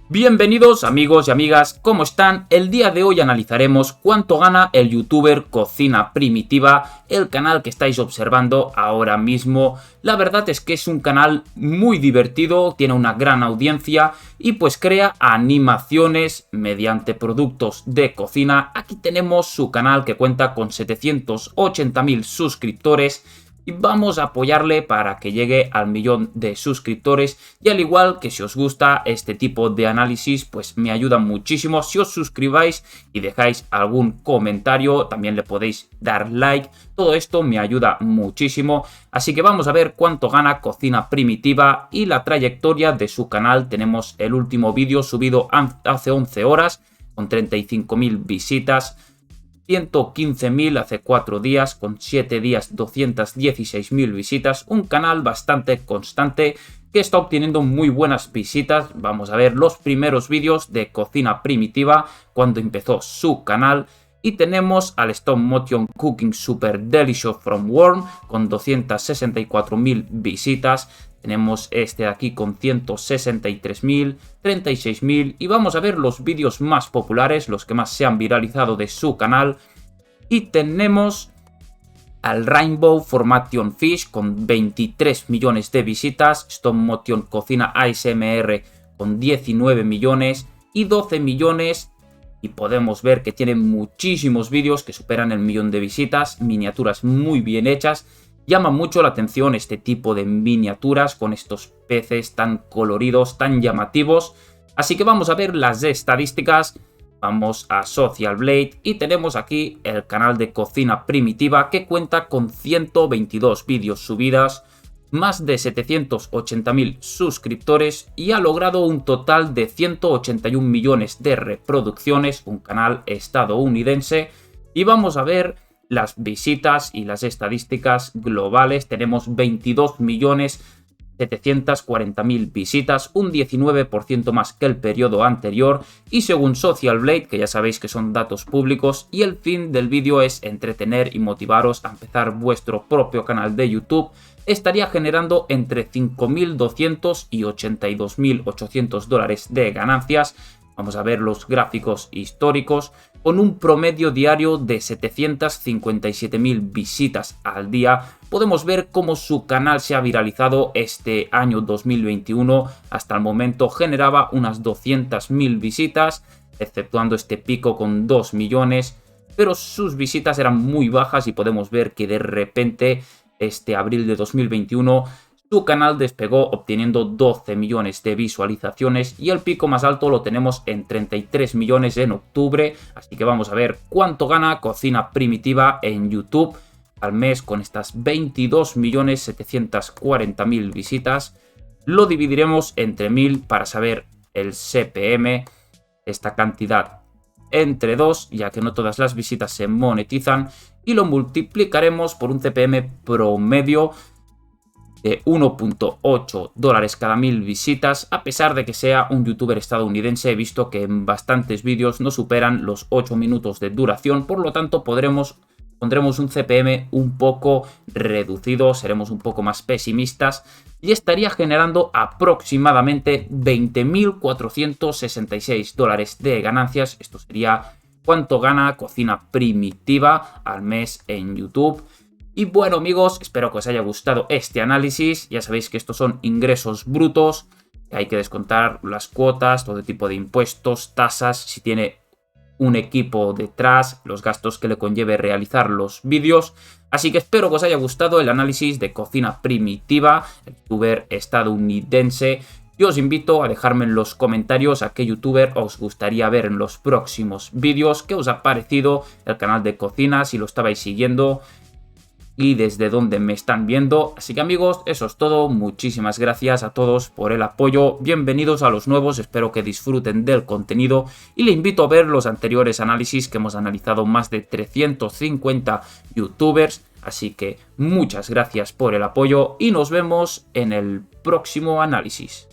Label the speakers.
Speaker 1: Bienvenidos amigos y amigas, ¿cómo están? El día de hoy analizaremos cuánto gana el youtuber Cocina Primitiva, el canal que estáis observando ahora mismo. La verdad es que es un canal muy divertido, tiene una gran audiencia y pues crea animaciones mediante productos de cocina. Aquí tenemos su canal que cuenta con 780.000 suscriptores. Y vamos a apoyarle para que llegue al 1.000.000 de suscriptores. Y al igual que si os gusta este tipo de análisis, pues me ayuda muchísimo si os suscribáis y dejáis algún comentario. También le podéis dar like. Todo esto me ayuda muchísimo. Así que vamos a ver cuánto gana Cocina Primitiva y la trayectoria de su canal. Tenemos el último vídeo subido hace 11 horas con 35.000 visitas. 115.000 hace 4 días, con 7 días 216.000 visitas, un canal bastante constante que está obteniendo muy buenas visitas. Vamos a ver los primeros vídeos de Cocina Primitiva cuando empezó su canal. Y tenemos al Stop Motion Cooking Super Delicious from Worm con 264.000 visitas. Tenemos este de aquí con 163.000, 36.000 y vamos a ver los vídeos más populares, los que más se han viralizado de su canal. Y tenemos al Rainbow Formation Fish con 23 millones de visitas, Stop Motion Cocina ASMR con 19 millones y 12 millones. Y podemos ver que tiene muchísimos vídeos que superan el 1.000.000 de visitas, miniaturas muy bien hechas. Llama mucho la atención este tipo de miniaturas con estos peces tan coloridos, tan llamativos. Así que vamos a ver las estadísticas. Vamos a Social Blade y tenemos aquí el canal de Cocina Primitiva que cuenta con 122 vídeos subidas, más de 780.000 suscriptores y ha logrado un total de 181 millones de reproducciones, un canal estadounidense. Y vamos a ver las visitas y las estadísticas globales. Tenemos 22.740.000 visitas, un 19% más que el periodo anterior. Y según Social Blade, que ya sabéis que son datos públicos, y el fin del vídeo es entretener y motivaros a empezar vuestro propio canal de YouTube, estaría generando entre 5.200 y 82.800 dólares de ganancias. Vamos a ver los gráficos históricos con un promedio diario de 757.000 visitas al día. Podemos ver cómo su canal se ha viralizado este año 2021. Hasta el momento generaba unas 200.000 visitas, exceptuando este pico con 2 millones. Pero sus visitas eran muy bajas y podemos ver que de repente este abril de 2021 su canal despegó obteniendo 12 millones de visualizaciones y el pico más alto lo tenemos en 33 millones en octubre. Así que vamos a ver cuánto gana Cocina Primitiva en YouTube al mes con estas 22.740.000 visitas. Lo dividiremos entre 1000 para saber el CPM, esta cantidad entre 2, ya que no todas las visitas se monetizan, y lo multiplicaremos por un CPM promedio de 1.8 dólares cada 1000 visitas. A pesar de que sea un youtuber estadounidense, he visto que en bastantes vídeos no superan los 8 minutos de duración, por lo tanto pondremos un CPM un poco reducido, seremos un poco más pesimistas y estaría generando aproximadamente 20.466 dólares de ganancias. Esto sería cuánto gana Cocina Primitiva al mes en YouTube. Y bueno amigos, espero que os haya gustado este análisis. Ya sabéis que estos son ingresos brutos, que hay que descontar las cuotas, todo tipo de impuestos, tasas, si tiene un equipo detrás, los gastos que le conlleve realizar los vídeos. Así que espero que os haya gustado el análisis de Cocina Primitiva, el youtuber estadounidense. Yo os invito a dejarme en los comentarios a qué youtuber os gustaría ver en los próximos vídeos, qué os ha parecido el canal de cocina, si lo estabais siguiendo y desde dónde me están viendo. Así que amigos, eso es todo. Muchísimas gracias a todos por el apoyo. Bienvenidos a los nuevos, espero que disfruten del contenido y le invito a ver los anteriores análisis que hemos analizado más de 350 youtubers. Así que muchas gracias por el apoyo y nos vemos en el próximo análisis.